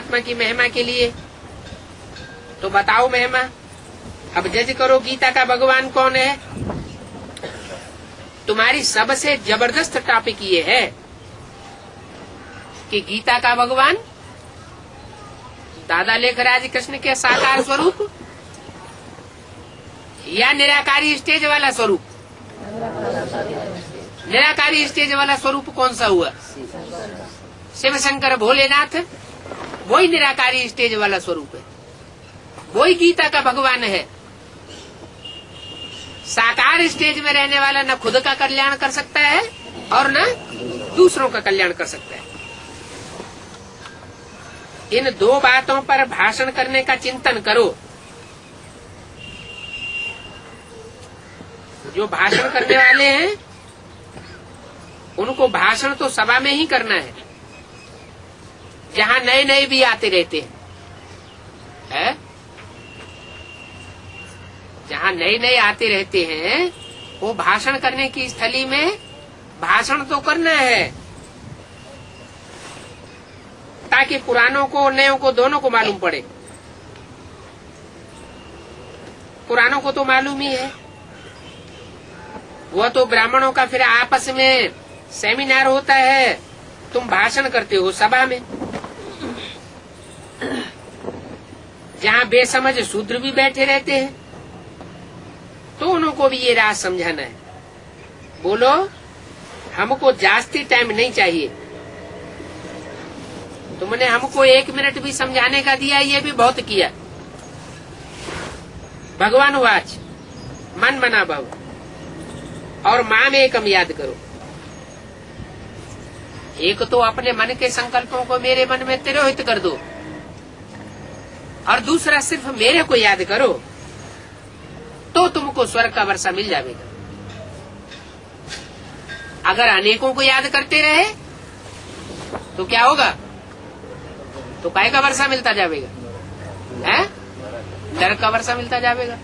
परमात्मा की महिमा के लिए। तो बताओ महिमा, अब जज करो गीता का भगवान कौन है। तुम्हारी सबसे जबरदस्त टॉपिक ये है कि गीता का भगवान दादा लेखराज कृष्ण के साकार स्वरूप या निराकारी स्टेज वाला स्वरूप। निराकारी स्टेज वाला स्वरूप कौन सा हुआ? शिव शंकर भोलेनाथ, वही निराकारी स्टेज वाला स्वरूप है, वही गीता का भगवान है। साकार स्टेज में रहने वाला न खुद का कल्याण कर सकता है और न दूसरों का कल्याण कर सकता है। इन दो बातों पर भाषण करने का चिंतन करो। जो भाषण करने वाले हैं उनको भाषण तो सभा में ही करना है, जहाँ नए नए भी आते रहते हैं। जहाँ नए नए आते रहते हैं वो भाषण करने की स्थली में भाषण तो करना है, ताकि पुरानों को नयों को दोनों को मालूम पड़े। पुरानों को तो मालूम ही है, वो तो ब्राह्मणों का फिर आपस में सेमिनार होता है, तुम भाषण करते हो सभा में। जहाँ बेसमझ शूद्र भी बैठे रहते हैं तो उनको भी ये राज समझाना है। बोलो, हमको जास्ती टाइम नहीं चाहिए, तुमने हमको 1 मिनट भी समझाने का दिया, ये भी बहुत किया। भगवान वाच मन मना भव और माम एकम याद करो। एक तो अपने मन के संकल्पों को मेरे मन में तिरोहित कर दो, और दूसरा सिर्फ मेरे को याद करो, तो तुमको स्वर्ग का वर्षा मिल जाएगा। अगर अनेकों को याद करते रहे तो क्या होगा? तो काय का वर्षा मिलता जाएगा, नरक का वर्षा मिलता जाएगा।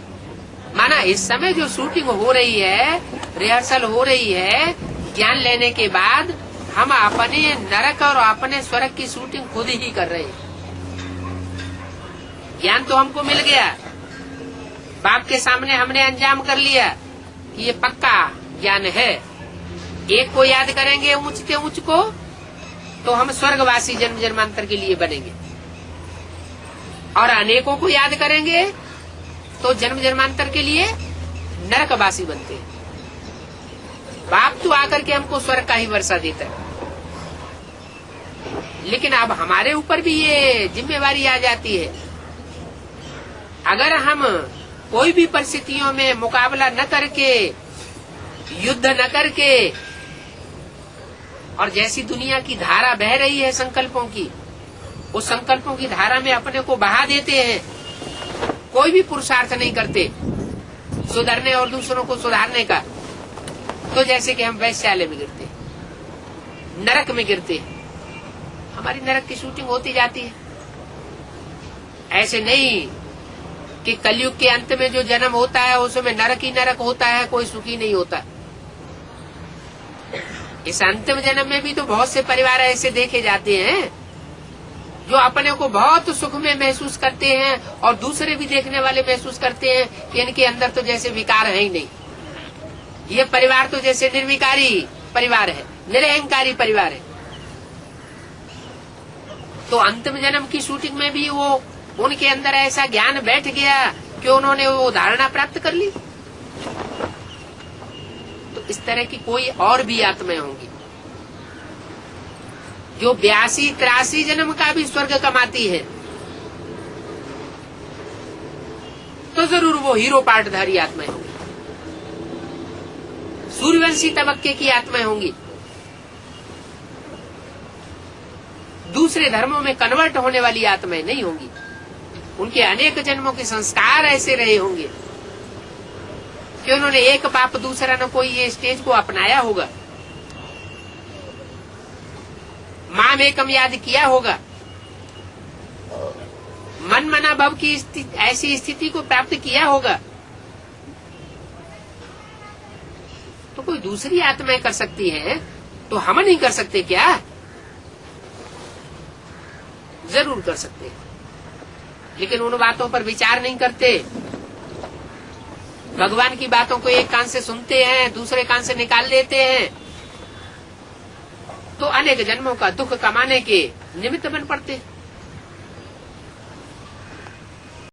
माना इस समय जो शूटिंग हो रही है, रिहर्सल हो रही है, ज्ञान लेने के बाद हम अपने नरक और अपने स्वर्ग की शूटिंग खुद ही कर रहे हैं। ज्ञान तो हमको मिल गया, बाप के सामने हमने अंजाम कर लिया कि ये पक्का ज्ञान है। एक को याद करेंगे ऊंच के ऊंच को, तो हम स्वर्गवासी जन्म जन्मांतर के लिए बनेंगे, और अनेकों को याद करेंगे तो जन्म जन्मांतर के लिए नरकवासी बनते हैं। बाप तो आकर के हमको स्वर्ग का ही वर्षा देता है, लेकिन अब हमारे ऊपर भी ये जिम्मेवारी आ जाती है। अगर हम कोई भी परिस्थितियों में मुकाबला न करके, युद्ध न करके, और जैसी दुनिया की धारा बह रही है संकल्पों की, उस संकल्पों की धारा में अपने को बहा देते हैं, कोई भी पुरुषार्थ नहीं करते सुधरने और दूसरों को सुधारने का, तो जैसे कि हम वैश्यालय में गिरते, नरक में गिरते, हमारी नरक की शूटिंग होती जाती है। ऐसे नहीं कि कलयुग के अंत में जो जन्म होता है उसमें नरक ही नरक होता है, कोई सुखी नहीं होता। इस अंतिम जन्म में भी तो बहुत से परिवार ऐसे देखे जाते हैं जो अपने को बहुत सुख में महसूस करते हैं, और दूसरे भी देखने वाले महसूस करते हैं कि इनके अंदर तो जैसे विकार है ही नहीं। ये परिवार तो जैसे निर्विकारी परिवार है, निरहंकारी परिवार है। तो अंतिम जन्म की शूटिंग में भी वो उनके अंदर ऐसा ज्ञान बैठ गया कि उन्होंने वो धारणा प्राप्त कर ली। तो इस तरह की कोई और भी आत्माएं होंगी जो 82-83 जन्म का भी स्वर्ग कमाती है, तो जरूर वो हीरो पार्टधारी आत्माएं होंगी, सूर्यवंशी तबक्के की आत्माएं होंगी, दूसरे धर्मों में कन्वर्ट होने वाली आत्माएं नहीं होंगी। उनके अनेक जन्मों के संस्कार ऐसे रहे होंगे कि उन्होंने एक पाप दूसरा न कोई ये स्टेज को अपनाया होगा, माम एकम याद किया होगा, मन मना भव की ऐसी स्थिति को प्राप्त किया होगा। तो कोई दूसरी आत्माएं कर सकती हैं तो हम नहीं कर सकते क्या? जरूर कर सकते हैं, लेकिन उन बातों पर विचार नहीं करते। भगवान की बातों को एक कान से सुनते हैं, दूसरे कान से निकाल लेते हैं, तो अनेक जन्मों का दुख कमाने के निमित्त बन पड़ते हैं।